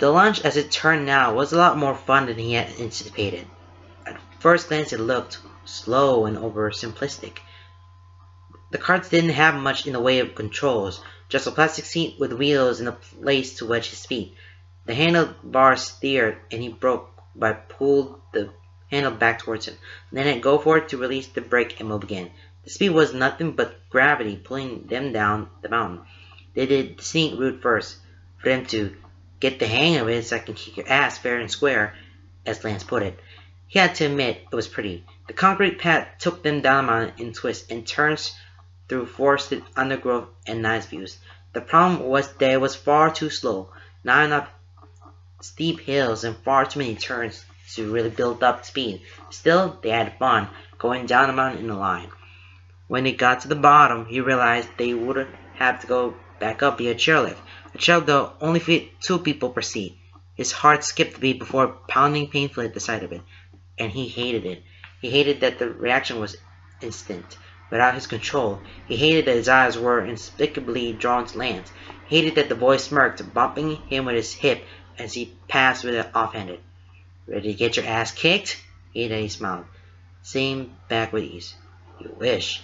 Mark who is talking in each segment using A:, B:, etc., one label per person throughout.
A: The lunch, as it turned out, was a lot more fun than he had anticipated. At first glance, it looked slow and over-simplistic. The carts didn't have much in the way of controls, just a plastic seat with wheels and a place to wedge his feet. The handlebar steered, and he broke by pulled the handle back towards him. Then let go for it to release the brake and move again. The speed was nothing but gravity pulling them down the mountain. They did the scenic route first, for them to get the hang of it so I can kick your ass fair and square, as Lance put it. He had to admit it was pretty. The concrete path took them down the mountain in twists and turns through forested undergrowth and nice views. The problem was that it was far too slow, not enough steep hills and far too many turns to really build up speed. Still, they had fun, going down the mountain in a line. When they got to the bottom, he realized they would have to go back up via chairlift. A chairlift, though, only fit 2 people per seat. His heart skipped a beat before pounding painfully at the sight of it, and he hated it. He hated that the reaction was instant, without his control. He hated that his eyes were inexplicably drawn to Lance. He hated that the boy smirked, bumping him with his hip as he passed with it offhanded. "Ready to get your ass kicked?" He hated that he smiled, saying back with ease, "You wish."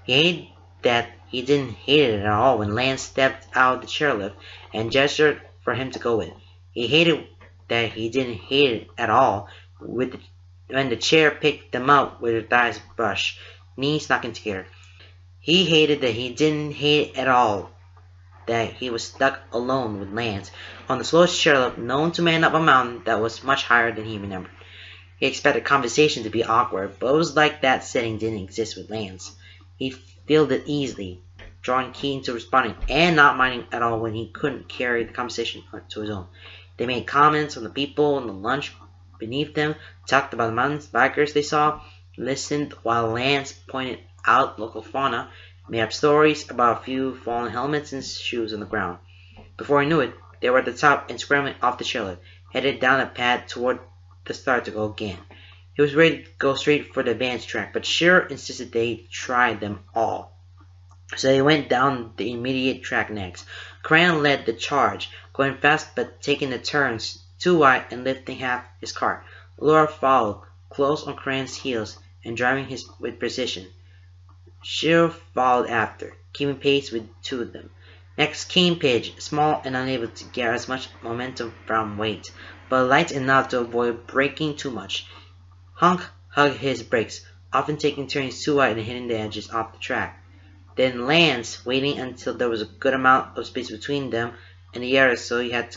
A: He hated that he didn't hate it at all when Lance stepped out of the chairlift and gestured for him to go with. He hated that he didn't hate it at all when the chair picked them up with her thighs brushed, knees knocking together. He hated that he didn't hate it at all that he was stuck alone with Lance on the slowest chairlift known to man up a mountain that was much higher than he remembered. He expected conversation to be awkward, but it was like that setting didn't exist with Lance. He filled it easily, drawing Keith into responding and not minding at all when he couldn't carry the conversation to his own. They made comments on the people and the lunch beneath them, talked about the mountains, bikers they saw, listened while Lance pointed out local fauna, made up stories about a few fallen helmets and shoes on the ground. Before he knew it, they were at the top and scrambling off the chairlift, headed down the path toward the start to go again. He was ready to go straight for the advanced track, but Shearer insisted they try them all. So they went down the immediate track next. Cran led the charge, going fast but taking the turns too wide and lifting half his cart. Laura followed, close on Cran's heels and driving with precision. Shearer followed after, keeping pace with 2 of them. Next came Pidge, small and unable to get as much momentum from weight, but light enough to avoid braking too much. Hunk hugged his brakes, often taking turns too wide and hitting the edges off the track. Then Lance, waiting until there was a good amount of space between them and the others so he had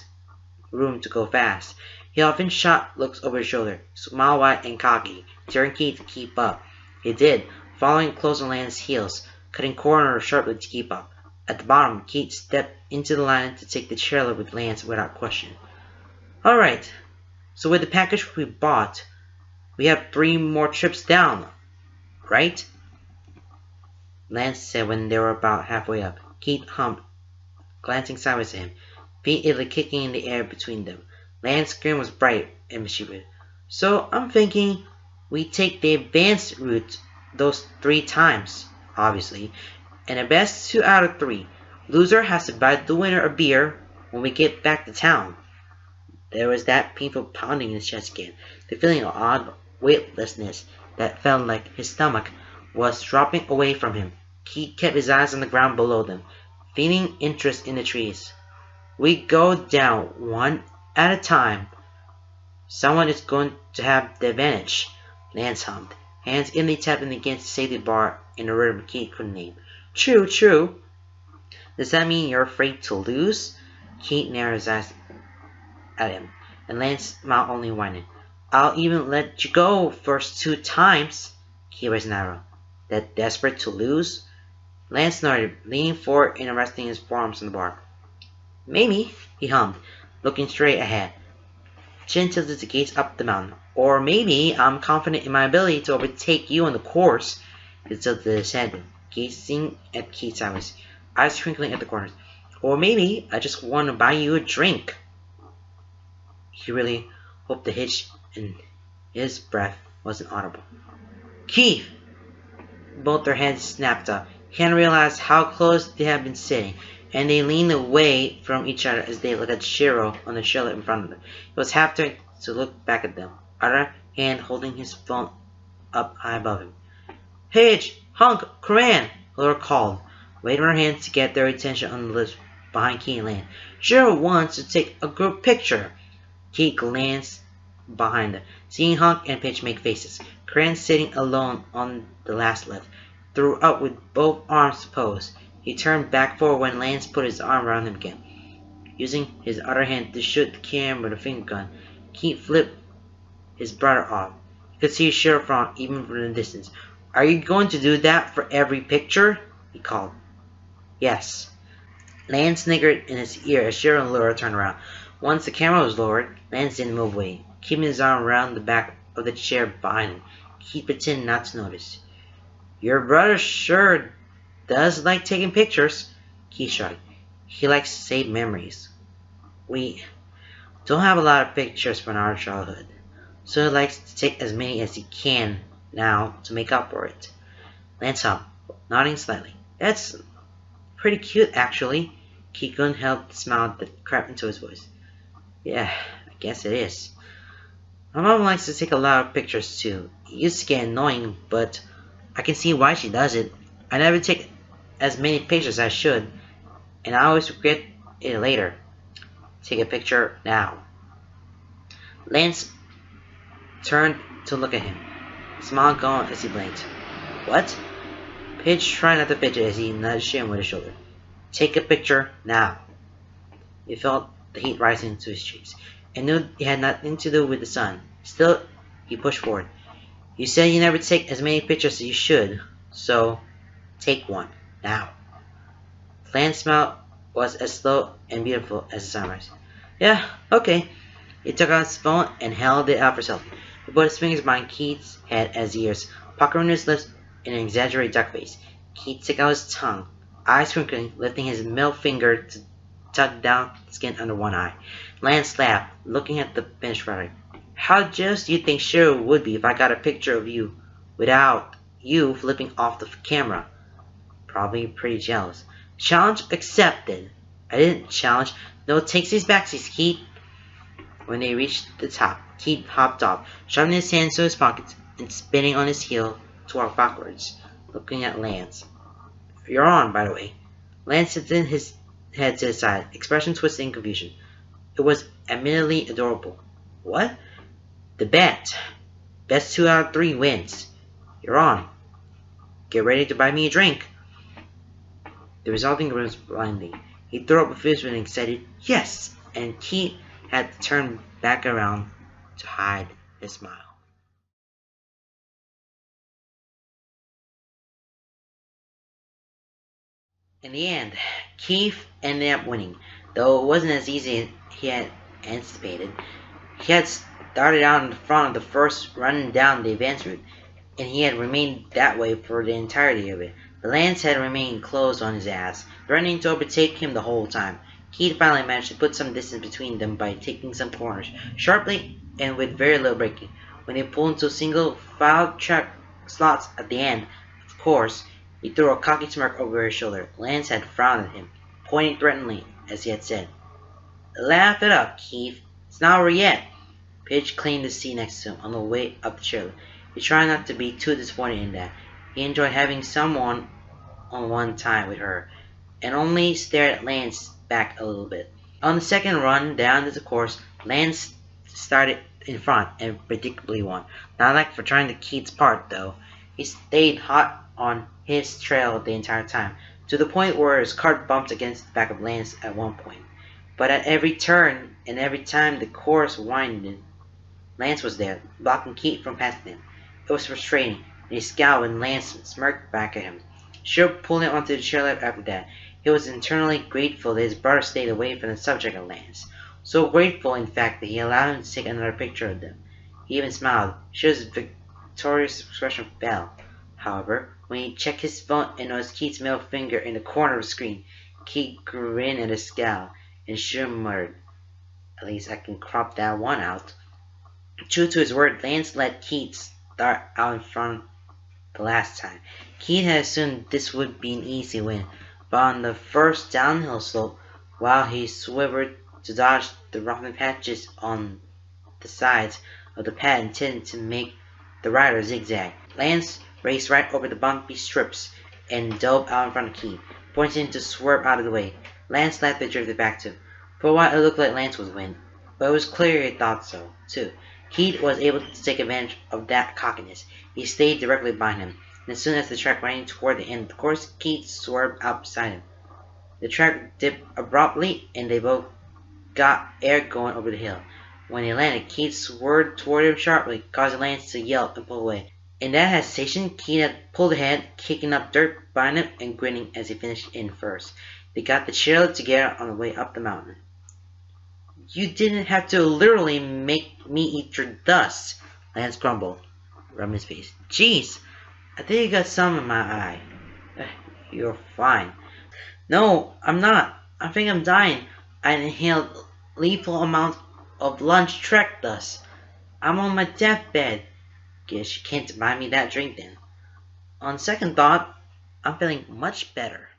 A: room to go fast. He often shot looks over his shoulder, smile wide and cocky, daring Keith to keep up. He did, following close on Lance's heels, cutting corners sharply to keep up. At the bottom, Keith stepped into the line to take the chairlift with Lance without question. "Alright, so with the package we bought, we have 3 more trips down, right?" Lance said when they were about halfway up. Keith hummed, glancing sideways at him, feet idly kicking in the air between them. Lance's grin was bright and mischievous. "So I'm thinking we take the advanced route those 3 times, obviously, and the best 2 out of 3. Loser has to buy the winner a beer when we get back to town." There was that painful pounding in his chest again, the feeling of odd weightlessness that felt like his stomach was dropping away from him. He kept his eyes on the ground below them, feeling interest in the trees. "We go down one at a time. Someone is going to have the advantage," Lance hummed, hands inly tapping against the safety bar in a rhythm Keith couldn't name. "True, true. Does that mean you're afraid to lose?" Keith narrowed his eyes at him, and Lance smiled only whining. "I'll even let you go first 2 times." Keith raised an eyebrow. "That desperate to lose?" Lance snorted, leaning forward and resting his forearms on the bar. "Maybe," he hummed, looking straight ahead, chin tilted to gaze up the mountain. "Or maybe I'm confident in my ability to overtake you on the course." He tilted his head, gazing at Keith sideways, eyes twinkling at the corners. "Or maybe I just want to buy you a drink." He really hoped the hitch in his breath wasn't audible. "Keith!" Both their heads snapped up. He hadn't realized how close they had been sitting. and they leaned away from each other as they looked at Shiro on the shelf in front of them. He was half turned to look back at them, other hand holding his phone up high above him. Paige, Hunk, Coran, Laura called, waving her hand to get their attention on the list behind Key and Lan. Shiro wants to take a group picture. Key glanced behind them, seeing Hunk and Paige make faces. Coran, sitting alone on the last left, threw up with both arms posed. He turned back forward when Lance put his arm around him again. Using his other hand to shoot the camera with a finger gun, Keith flipped his brother off. He could see Shiro frown even from the distance. Are you going to do that for every picture? He called. Yes. Lance sniggered in his ear as Shiro and Laura turned around. Once the camera was lowered, Lance didn't move away, keeping his arm around the back of the chair behind him. Keith pretended not to notice. Your brother sure does like taking pictures, Keith shrugged. He likes to save memories. We don't have a lot of pictures from our childhood, so he likes to take as many as he can now to make up for it. Lance hummed, nodding slightly. That's pretty cute, actually. Keith couldn't help the smile that crept into his voice. Yeah, I guess it is. My mom likes to take a lot of pictures too. It used to get annoying, but I can see why she does it. I never take as many pictures as I should, and I always regret it later. Take a picture now. Lance turned to look at him, smile gone as he blinked. What? Paige tried not to fidget as he nudged him with his shoulder. Take a picture now. He felt the heat rising to his cheeks, and knew it had nothing to do with the sun. Still, he pushed forward. You said you never take as many pictures as you should, so take one, now. Lance's smile was as slow and beautiful as the sunrise. Yeah, okay. He took out his phone and held it out for selfie. He put his fingers behind Keith's head as ears, puckering his lips in an exaggerated duck face. Keith took out his tongue, eyes twinkling, lifting his middle finger to tug down the skin under one eye. Lance laughed, looking at the finished product. How jealous do you think Shiro would be if I got a picture of you without you flipping off the camera? Probably pretty jealous. Challenge accepted. I didn't challenge. No takesies backsies, Keith. When they reached the top, Keith hopped off, shoving his hands to his pockets and spinning on his heel to walk backwards, looking at Lance. You're on, by the way. Lance tipped his head to the side, expression twisted in confusion. It was admittedly adorable. What? The bet. Best 2 out of 3 wins. You're on. Get ready to buy me a drink. The resulting grimace blindly. He threw up a fist with an excited yes, and Keith had to turn back around to hide his smile. In the end, Keith ended up winning, though it wasn't as easy as he had anticipated. He had started out in the front of the first run down the advance route, and he had remained that way for the entirety of it. The Lance had remained closed on his ass, threatening to overtake him the whole time. Keith finally managed to put some distance between them by taking some corners, sharply and with very little braking. When they pulled into single file track slots at the end, of course, he threw a cocky smirk over his shoulder. Lance had frowned at him, pointing threateningly, as he had said, Laugh it up, Keith. It's not over yet. Paige claimed the seat next to him on the way up the chairlift. He tried not to be too disappointed in that. He enjoyed having someone on one time with her, and only stared at Lance back a little bit. On the second run down the course, Lance started in front and predictably won. Not like for trying to Keith's part, though. He stayed hot on his trail the entire time, to the point where his cart bumped against the back of Lance at one point. But at every turn and every time the course winded, Lance was there, blocking Keith from passing him. It was frustrating, and he scowled when Lance smirked back at him. Shiro pulled him onto the chairlift after that. He was internally grateful that his brother stayed away from the subject of Lance. So grateful, in fact, that he allowed him to take another picture of them. He even smiled. Shiro's victorious expression fell. However, when he checked his phone and noticed Keith's middle finger in the corner of the screen, Keith grinned at a scowl, and Shiro muttered, At least I can crop that one out. True to his word, Lance let Keith start out in front the last time. Keith had assumed this would be an easy win, but on the first downhill slope, while he swerved to dodge the rotten patches on the sides of the pad intended to make the rider zigzag, Lance raced right over the bumpy strips and dove out in front of Keith, pointing him to swerve out of the way. Lance laughed and drifted back too. For a while it looked like Lance was winning, but it was clear he thought so, too. Keith was able to take advantage of that cockiness. He stayed directly behind him, and as soon as the track ran toward the end of the course, Keith swerved out beside him. The track dipped abruptly, and they both got air going over the hill. When he landed, Keith swerved toward him sharply, causing Lance to yell and pull away. In that hesitation, Keith had pulled ahead, kicking up dirt behind him and grinning as he finished in first. They got the chairlift together on the way up the mountain. "You didn't have to literally make me eat your dust," Lance grumbled, rubbing his face. "Jeez, I think you got some in my eye." "You're fine." "No, I'm not. I think I'm dying. I inhaled lethal amounts of lunch trek dust. I'm on my deathbed." "Guess you can't buy me that drink then." "On second thought, I'm feeling much better."